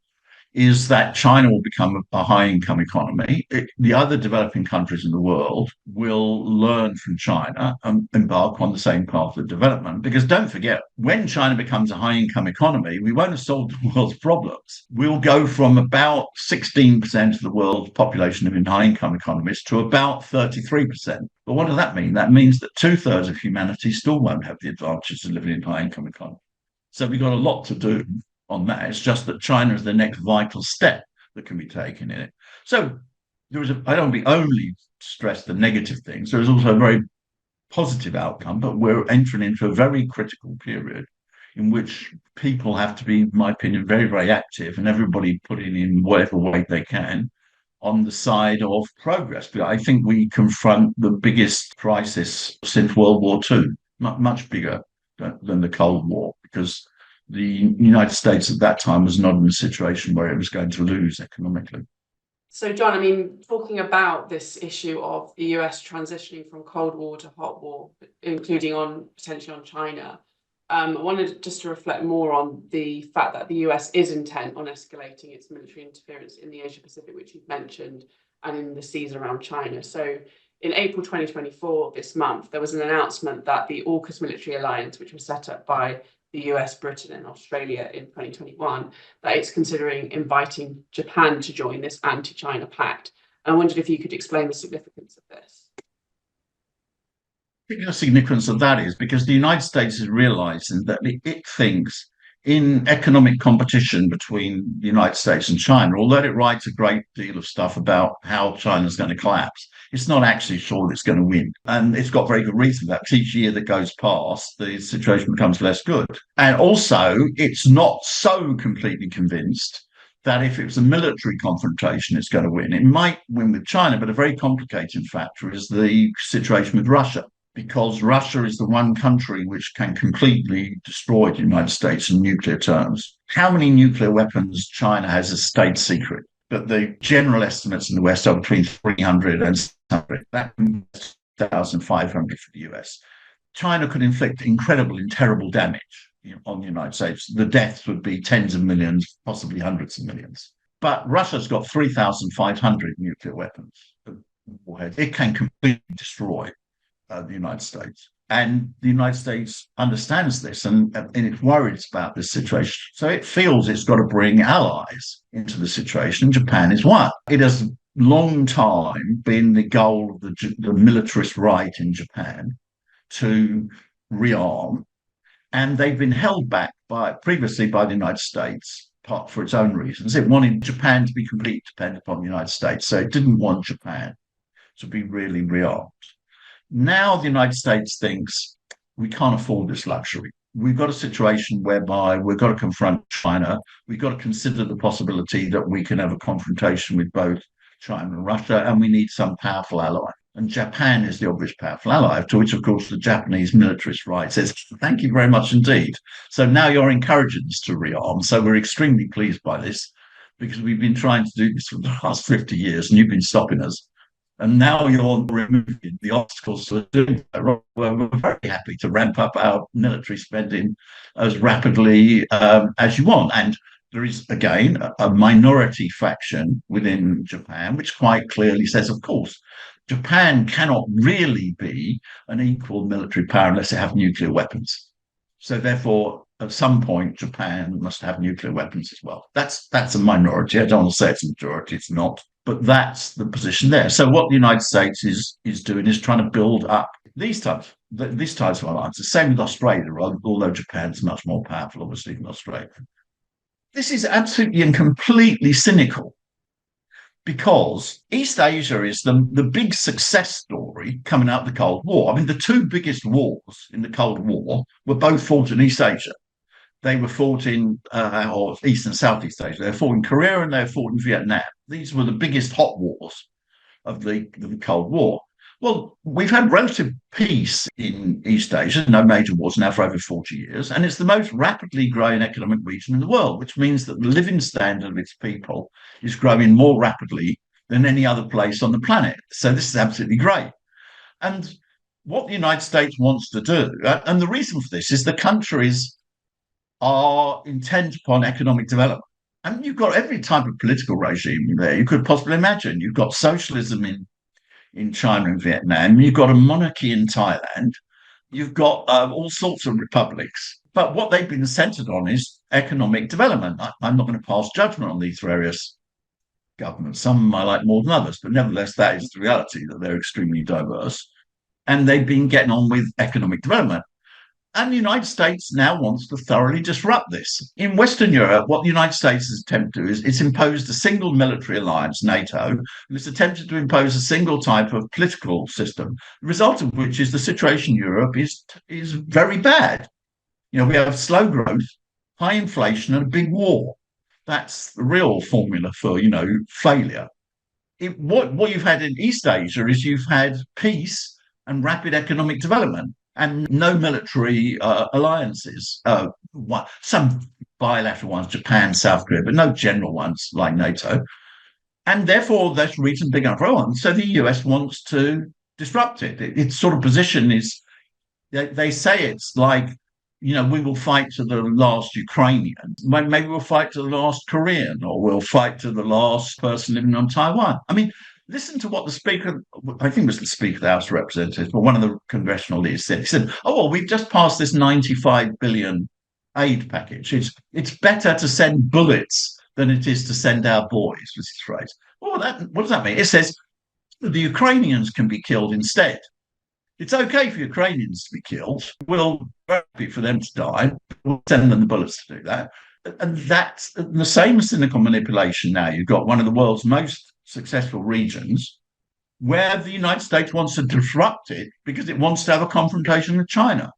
is that China will become a high-income economy. The other developing countries in the world will learn from China and embark on the same path of development. Because don't forget, when China becomes a high-income economy, we won't have solved the world's problems. We'll go from about 16% of the world's population living in high-income economies to about 33%. But what does that mean? That means that 2/3 of humanity still won't have the advantages of living in high-income economy. So we've got a lot to do on that. It's just that China is the next vital step that can be taken in it. So I don't only stress the negative things. There is also a very positive outcome, but we're entering into a very critical period in which people have to be, in my opinion, very, very active, and everybody putting in whatever weight they can on the side of progress. But I think we confront the biggest crisis since World War II, much bigger than the Cold War, because the United States at that time was not in a situation where it was going to lose economically. So, John, I mean, talking about this issue of the US transitioning from Cold War to hot war, including potentially on China, I wanted just to reflect more on the fact that the US is intent on escalating its military interference in the Asia Pacific, which you've mentioned, and in the seas around China. So in April 2024, this month, there was an announcement that the AUKUS military alliance, which was set up by the US, Britain, and Australia in 2021, that it's considering inviting Japan to join this anti-China pact. And I wondered if you could explain the significance of this. I think the significance of that is because the United States is realizing that it thinks in economic competition between the United States and China, although it writes a great deal of stuff about how China's going to collapse, it's not actually sure that it's going to win. And it's got very good reason for that. Each year that goes past, the situation becomes less good. And also, it's not so completely convinced that if it was a military confrontation, it's going to win. It might win with China, but a very complicating factor is the situation with Russia, because Russia is the one country which can completely destroy the United States in nuclear terms. How many nuclear weapons China has is state secret, but the general estimates in the West are between 300 and 600. That's 1,500 for the US. China could inflict incredible and terrible damage on the United States, the deaths would be tens of millions, possibly hundreds of millions. But Russia's got 3,500 nuclear weapons. It can completely destroy the United States. And the United States understands this and it's worried about this situation. So it feels it's got to bring allies into the situation. Japan is one. It has long time been the goal of the militarist right in Japan to rearm. And they've been held back previously by the United States, part for its own reasons. It wanted Japan to be completely dependent upon the United States. So it didn't want Japan to be really rearmed. Now the United States thinks we can't afford this luxury. We've got a situation whereby we've got to confront China. We've got to consider the possibility that we can have a confrontation with both China and Russia, and we need some powerful ally. And Japan is the obvious powerful ally, to which, of course, the Japanese militarist right says, thank you very much indeed. So now you're encouraging us to rearm. So we're extremely pleased by this because we've been trying to do this for the last 50 years and you've been stopping us. And now you're removing the obstacles to doing that. We're very happy to ramp up our military spending as rapidly as you want. And there is, again, a minority faction within Japan, which quite clearly says, of course, Japan cannot really be an equal military power unless it has nuclear weapons. So therefore, at some point, Japan must have nuclear weapons as well. That's a minority. I don't want to say it's a majority. It's not. But that's the position there. So what the United States is doing is trying to build up these types of alliances. Same with Australia, although Japan's much more powerful, obviously, than Australia. This is absolutely and completely cynical because East Asia is the big success story coming out of the Cold War. I mean, the two biggest wars in the Cold War were both fought in East Asia. They were fought in or East and Southeast Asia. They were fought in Korea and they were fought in Vietnam. These were the biggest hot wars of the Cold War. Well, we've had relative peace in East Asia, no major wars now for over 40 years, and it's the most rapidly growing economic region in the world, which means that the living standard of its people is growing more rapidly than any other place on the planet. So this is absolutely great. And what the United States wants to do, and the reason for this is the countries are intent upon economic development. And you've got every type of political regime there you could possibly imagine. You've got socialism in China and Vietnam. You've got a monarchy in Thailand. You've got all sorts of republics. But what they've been centered on is economic development. I'm not going to pass judgment on these various governments. Some I like more than others, but nevertheless, that is the reality, that they're extremely diverse. And they've been getting on with economic development. And the United States now wants to thoroughly disrupt this. In Western Europe, what the United States has attempted to do is it's imposed a single military alliance, NATO, and it's attempted to impose a single type of political system, the result of which is the situation in Europe is very bad. You know, we have slow growth, high inflation, and a big war. That's the real formula for, failure. What you've had in East Asia is you've had peace and rapid economic development, and no military alliances. Some bilateral ones, Japan, South Korea, but no general ones like NATO. And therefore, that's reason big enough for everyone. So the US wants to disrupt it. Its sort of position is, they say it's like, we will fight to the last Ukrainian. Maybe we'll fight to the last Korean, or we'll fight to the last person living on Taiwan. I mean, listen to what the Speaker, I think it was the Speaker of the House of Representatives, but one of the congressional leaders said. He said, we've just passed this 95 billion aid package. It's better to send bullets than it is to send our boys, was his phrase. Well, what does that mean? It says the Ukrainians can be killed instead. It's okay for Ukrainians to be killed. We'll be happy for them to die. We'll send them the bullets to do that. And that's the same cynical manipulation now. You've got one of the world's most successful regions where the United States wants to disrupt it because it wants to have a confrontation with China.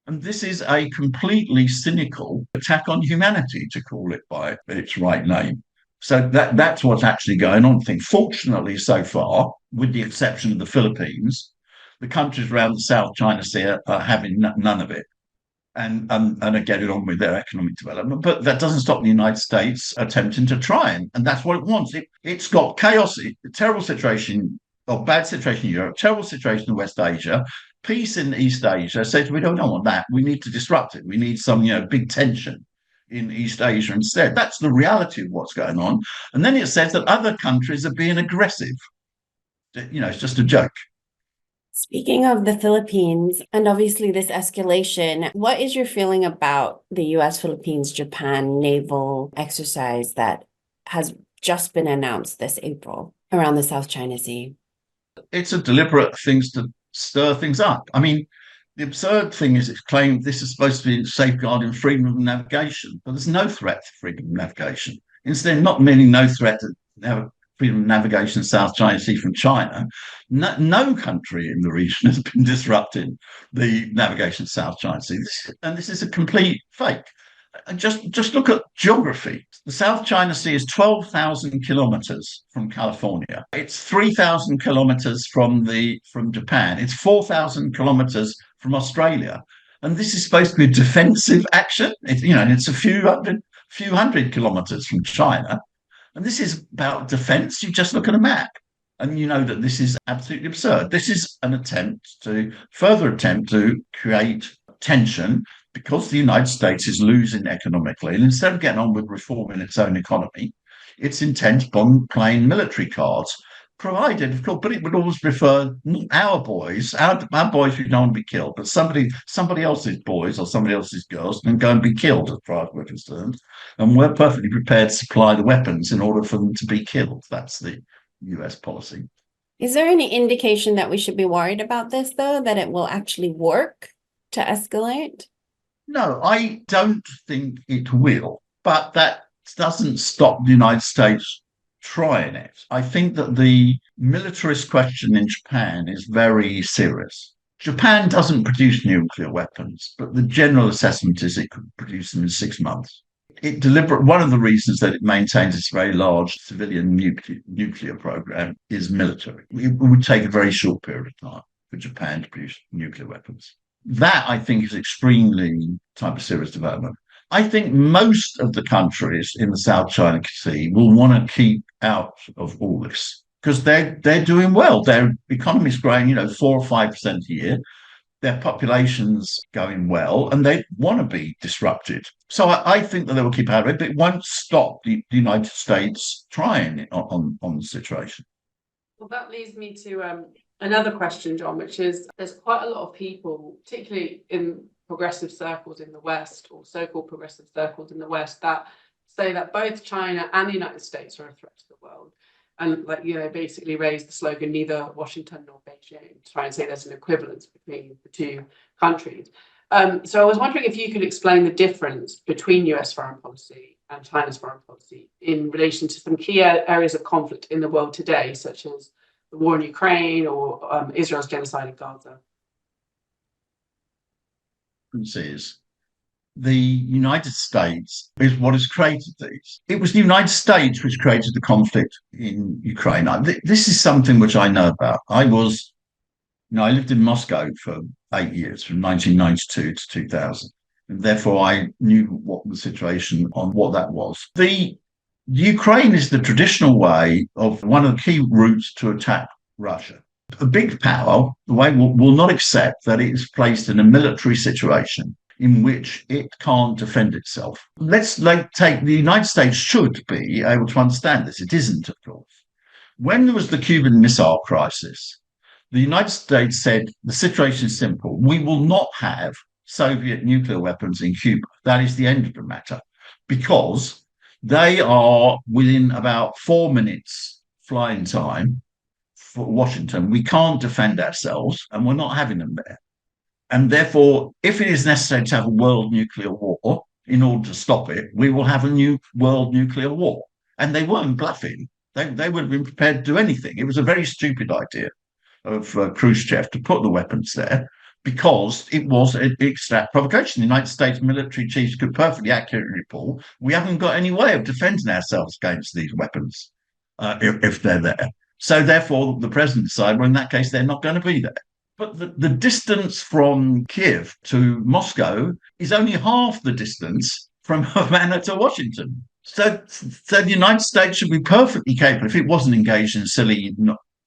And this is a completely cynical attack on humanity, to call it by its right name. So that's what's actually going on. I think, fortunately, so far, with the exception of the Philippines, the countries around the South China Sea are having none of it. And are getting on with their economic development. But that doesn't stop the United States attempting to try. And that's what it wants. It's got chaos, a terrible situation, or bad situation in Europe, terrible situation in West Asia, peace in East Asia says we don't want that. We need to disrupt it. We need some, big tension in East Asia instead. That's the reality of what's going on. And then it says that other countries are being aggressive. It's just a joke. Speaking of the Philippines, and obviously this escalation, what is your feeling about the US, Philippines, Japan naval exercise that has just been announced this April around the South China Sea? It's a deliberate thing to stir things up. I mean, the absurd thing is it's claimed this is supposed to be safeguarding freedom of navigation, but there's no threat to freedom of navigation. Instead, not merely no threat to freedom of navigation in South China Sea from China. No country in the region has been disrupting the navigation of South China Sea. This is a complete fake. And just look at geography. The South China Sea is 12,000 kilometers from California. It's 3,000 kilometers from Japan. It's 4,000 kilometers from Australia. And this is supposed to be a defensive action. And it's a few hundred kilometers from China. And this is about defense. You just look at a map and you know that this is absolutely absurd. This is an further attempt to create tension because the United States is losing economically. And instead of getting on with reforming its own economy, it's intent on playing military cards, provided, of course, but it would always prefer our boys, our boys who don't want to be killed, but somebody else's boys or somebody else's girls can go and be killed as far as we're concerned. And we're perfectly prepared to supply the weapons in order for them to be killed. That's the US policy. Is there any indication that we should be worried about this, though, that it will actually work to escalate? No, I don't think it will, but that doesn't stop the United States trying it. I think that the militarist question in Japan is very serious. Japan doesn't produce nuclear weapons, but the general assessment is it could produce them in 6 months. One of the reasons that it maintains its very large civilian nuclear program is military. It would take a very short period of time for Japan to produce nuclear weapons. That, I think, is extremely type of serious development. I think most of the countries in the South China Sea will want to keep out of all this because they're doing well. Their economy is growing, 4 or 5% a year. Their population's going well, and they want to be disrupted. So I think that they will keep out of it, but it won't stop the United States trying on the situation. Well, that leads me to another question, John, which is there's quite a lot of people, particularly in progressive circles in the West, or so-called progressive circles in the West, that say that both China and the United States are a threat to the world. And basically raise the slogan, neither Washington nor Beijing, to try and say there's an equivalence between the two countries. So I was wondering if you could explain the difference between US foreign policy and China's foreign policy in relation to some key areas of conflict in the world today, such as the war in Ukraine or Israel's genocide in Gaza. Is the United States is what has created these. It was the United States which created the conflict in Ukraine. This is something which I know about. I lived in Moscow for 8 years, from 1992 to 2000. And therefore, I knew what the situation on what that was. The Ukraine is the traditional way of one of the key routes to attack Russia. A big power, the way will not accept that it is placed in a military situation in which it can't defend itself. Let's take the United States should be able to understand this. It isn't, of course. When there was the Cuban Missile Crisis, the United States said the situation is simple. We will not have Soviet nuclear weapons in Cuba. That is the end of the matter, because they are within about 4 minutes flying time for Washington. We can't defend ourselves, and we're not having them there. And therefore, if it is necessary to have a world nuclear war in order to stop it, we will have a new world nuclear war. And they weren't bluffing. They would have been prepared to do anything. It was a very stupid idea of Khrushchev to put the weapons there because it was an extract provocation. The United States military chiefs could perfectly accurately report, we haven't got any way of defending ourselves against these weapons if they're there. So therefore, the president decided, well, in that case, they're not going to be there. But the distance from Kiev to Moscow is only half the distance from Havana to Washington. So the United States should be perfectly capable, if it wasn't engaged in silly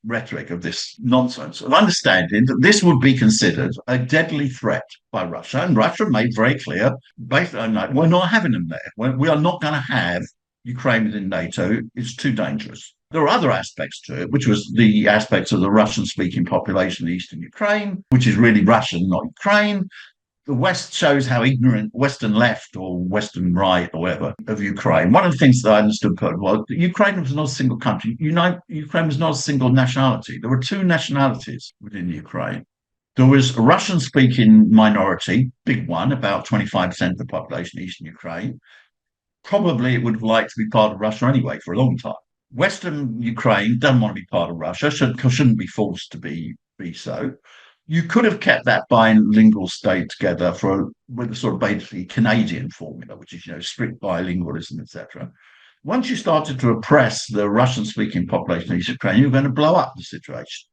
rhetoric of this nonsense of understanding that this would be considered a deadly threat by Russia. And Russia made very clear, basically, we're not having them there. We are not going to have Ukraine within NATO. It's too dangerous. There are other aspects to it, which was the aspects of the Russian-speaking population in eastern Ukraine, which is really Russian, not Ukraine. The West shows how ignorant Western left or Western right or whatever of Ukraine. One of the things that I understood was that Ukraine was not a single country. Ukraine was not a single nationality. There were two nationalities within Ukraine. There was a Russian-speaking minority, big one, about 25% of the population in eastern Ukraine. Probably it would have liked to be part of Russia anyway for a long time. Western Ukraine doesn't want to be part of Russia, shouldn't be forced to be so. You could have kept that bilingual state together with a sort of basically Canadian formula, which is, strict bilingualism, etc. Once you started to oppress the Russian-speaking population of East Ukraine, you're going to blow up the situation.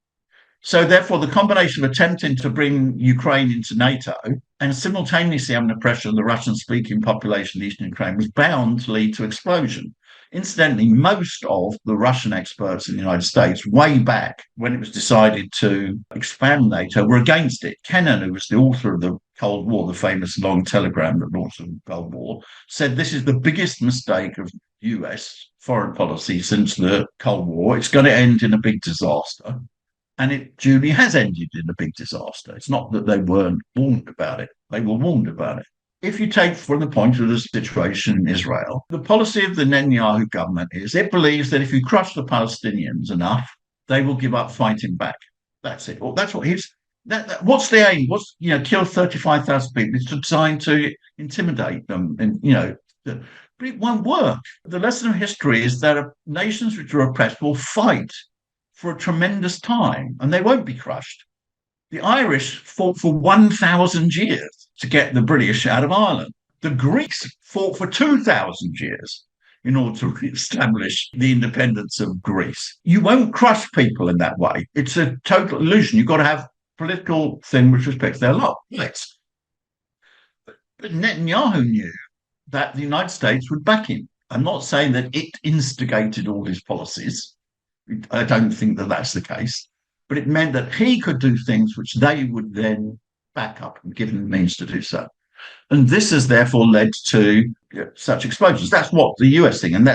So therefore, the combination of attempting to bring Ukraine into NATO and simultaneously having the pressure of the Russian-speaking population of Eastern Ukraine was bound to lead to explosion. Incidentally, most of the Russian experts in the United States, way back when it was decided to expand NATO, were against it. Kennan, who was the author of the Cold War, the famous long telegram that launched the Cold War, said this is the biggest mistake of US foreign policy since the Cold War. It's going to end in a big disaster. And it duly has ended in a big disaster. It's not that they weren't warned about it. They were warned about it. If you take from the point of the situation in Israel, the policy of the Netanyahu government is it believes that if you crush the Palestinians enough, they will give up fighting back. That's it. Well, that's what he's. What's the aim? Kill 35,000 people? It's designed to intimidate them, but it won't work. The lesson of history is that nations which are oppressed will fight for a tremendous time, and they won't be crushed. The Irish fought for 1,000 years to get the British out of Ireland. The Greeks fought for 2,000 years in order to establish the independence of Greece. You won't crush people in that way. It's a total illusion. You've got to have a political thing which respects their rights. But Netanyahu knew that the United States would back him. I'm not saying that it instigated all his policies. I don't think that that's the case. But it meant that he could do things which they would then back up and give him the means to do so. And this has therefore led to such explosions. That's what the US thing, and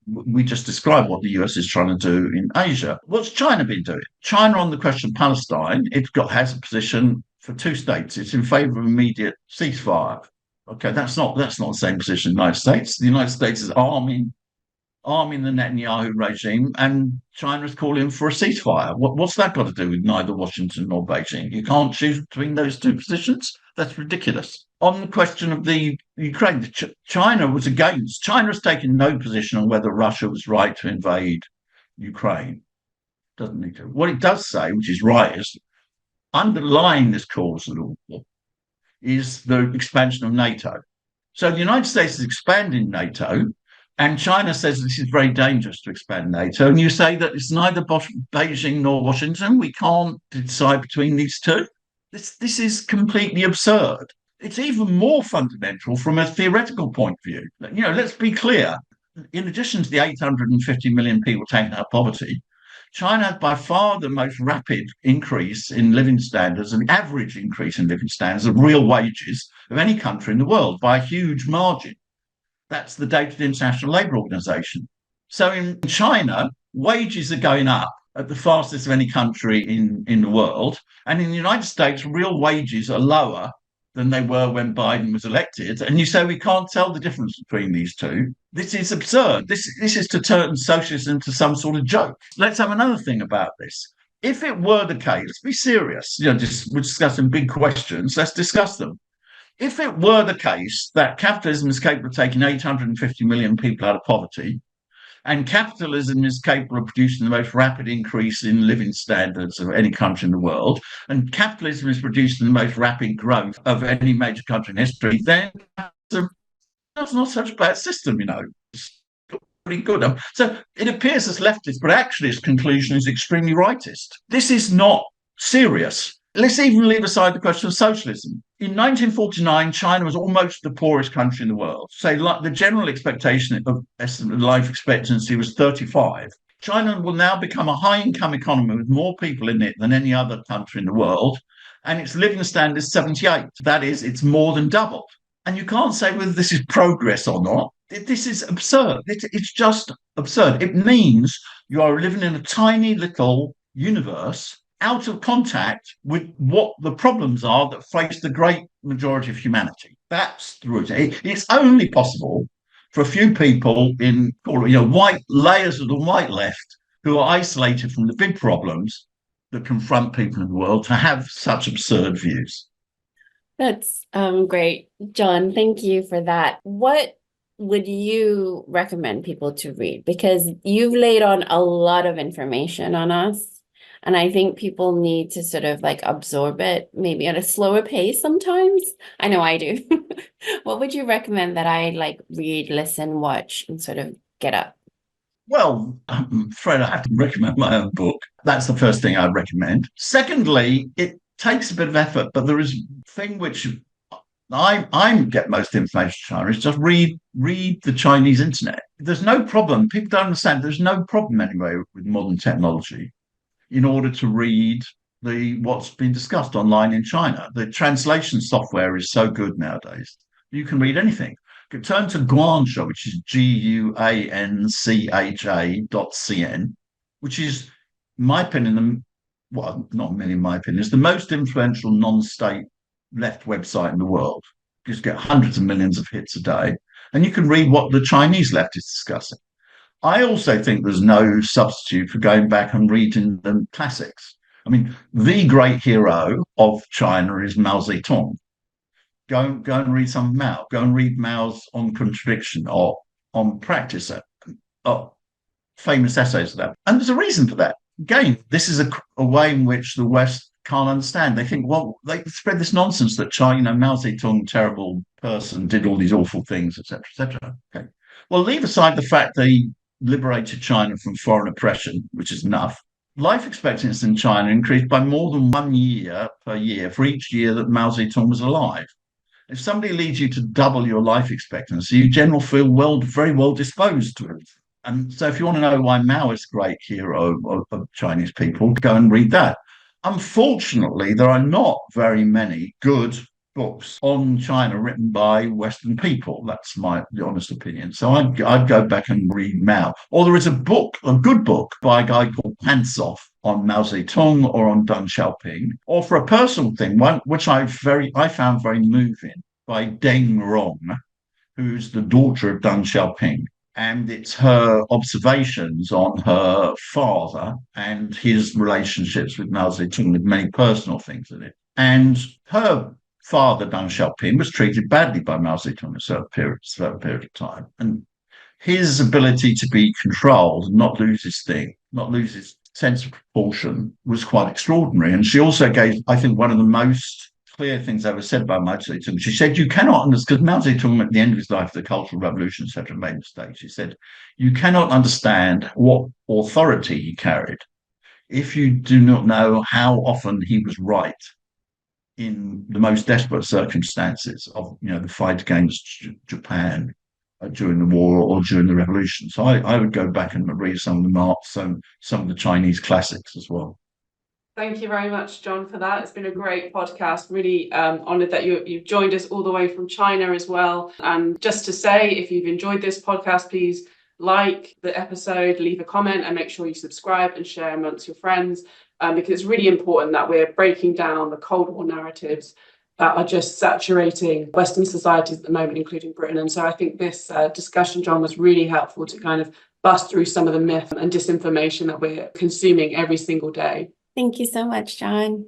we just described what the US is trying to do in Asia. What's China been doing? China on the question of Palestine, has a position for two states. It's in favor of immediate ceasefire. Okay, that's not the same position in the United States. The United States is arming the Netanyahu regime, and China is calling for a ceasefire. What's that got to do with neither Washington nor Beijing? You can't choose between those two positions? That's ridiculous. On the question of the Ukraine, China has taken no position on whether Russia was right to invade Ukraine. Doesn't need to. What it does say, which is right, is underlying this cause of the war is the expansion of NATO. So the United States is expanding NATO, and China says this is very dangerous to expand NATO. And you say that it's neither Beijing nor Washington. We can't decide between these two. This is completely absurd. It's even more fundamental from a theoretical point of view. Let's be clear. In addition to the 850 million people taken out of poverty, China had by far the most rapid increase in living standards and average increase in living standards of real wages of any country in the world by a huge margin. That's the data of the International Labour Organization. So in China, wages are going up at the fastest of any country in the world. And in the United States, real wages are lower than they were when Biden was elected. And you say we can't tell the difference between these two. This is absurd. This is to turn socialism into some sort of joke. Let's have another thing about this. If it were the case, let's be serious. We're discussing big questions. Let's discuss them. If it were the case that capitalism is capable of taking 850 million people out of poverty, and capitalism is capable of producing the most rapid increase in living standards of any country in the world, and capitalism is producing the most rapid growth of any major country in history, then that's not such a bad system, It's pretty good. So it appears as leftist, but actually its conclusion is extremely rightist. This is not serious. Let's even leave aside the question of socialism. In 1949, China was almost the poorest country in the world. Say, the general expectation of life expectancy was 35. China will now become a high-income economy with more people in it than any other country in the world, and its living standard is 78. That is, it's more than doubled. And you can't say whether this is progress or not. This is absurd. It's just absurd. It means you are living in a tiny little universe out of contact with what the problems are that face the great majority of humanity. That's the root. It's only possible for a few people in white layers of the white left who are isolated from the big problems that confront people in the world to have such absurd views. That's great. John, thank you for that. What would you recommend people to read? Because you've laid on a lot of information on us. And I think people need to sort of like absorb it, maybe at a slower pace sometimes. I know I do. What would you recommend that I like read, listen, watch, and sort of get up? Well, I'm afraid I have to recommend my own book. That's the first thing I'd recommend. Secondly, it takes a bit of effort, but there is a thing which I get most information from China is just read the Chinese internet. There's no problem. People don't understand. There's no problem anyway with modern technology in order to read what's been discussed online in China. The translation software is so good nowadays. You can read anything. You can turn to Guancha, which is GUANCHA.CN, which is, in my opinion, well, not many in my opinion, is the most influential non-state left website in the world. You just get hundreds of millions of hits a day. And you can read what the Chinese left is discussing. I also think there's no substitute for going back and reading the classics. I mean, the great hero of China is Mao Zedong. Go and read some of Mao. Go and read Mao's On Contradiction or On Practice, famous essays of that. And there's a reason for that. Again, this is a way in which the West can't understand. They think, well, they spread this nonsense that China, Mao Zedong, terrible person, did all these awful things, etc., etc. Okay. Well, leave aside the fact they liberated China from foreign oppression, which is enough. Life expectancy in China increased by more than 1 year per year for each year that Mao Zedong was alive. If somebody leads you to double your life expectancy, you generally feel very well disposed to it. And so if you want to know why Mao is a great hero of Chinese people, go and read that. Unfortunately, there are not very many good books on China written by Western people. That's my honest opinion. So I'd go back and read Mao. Or there is a good book by a guy called Pantzoff on Mao Zedong or on Deng Xiaoping. Or for a personal thing, one which I found very moving, by Deng Rong, who's the daughter of Deng Xiaoping. And it's her observations on her father and his relationships with Mao Zedong, with many personal things in it. And her father, Deng Xiaoping, was treated badly by Mao Zedong a certain period of time. And his ability to be controlled, not lose his sense of proportion, was quite extraordinary. And she also gave, I think, one of the most clear things ever said about Mao Zedong. She said, you cannot understand, because Mao Zedong at the end of his life, the Cultural Revolution, etc., made mistakes. She said, you cannot understand what authority he carried if you do not know how often he was right in the most desperate circumstances of the fight against Japan during the war or during the revolution. So I would go back and read some of the Chinese classics as well. Thank you very much, John, for that. It's been a great podcast. Really honoured that you've joined us all the way from China as well. And just to say, if you've enjoyed this podcast, please like the episode, leave a comment, and make sure you subscribe and share amongst your friends, because it's really important that we're breaking down the Cold War narratives that are just saturating Western societies at the moment, including Britain. And so I think this discussion, John, was really helpful to kind of bust through some of the myth and disinformation that we're consuming every single day. Thank you so much, John.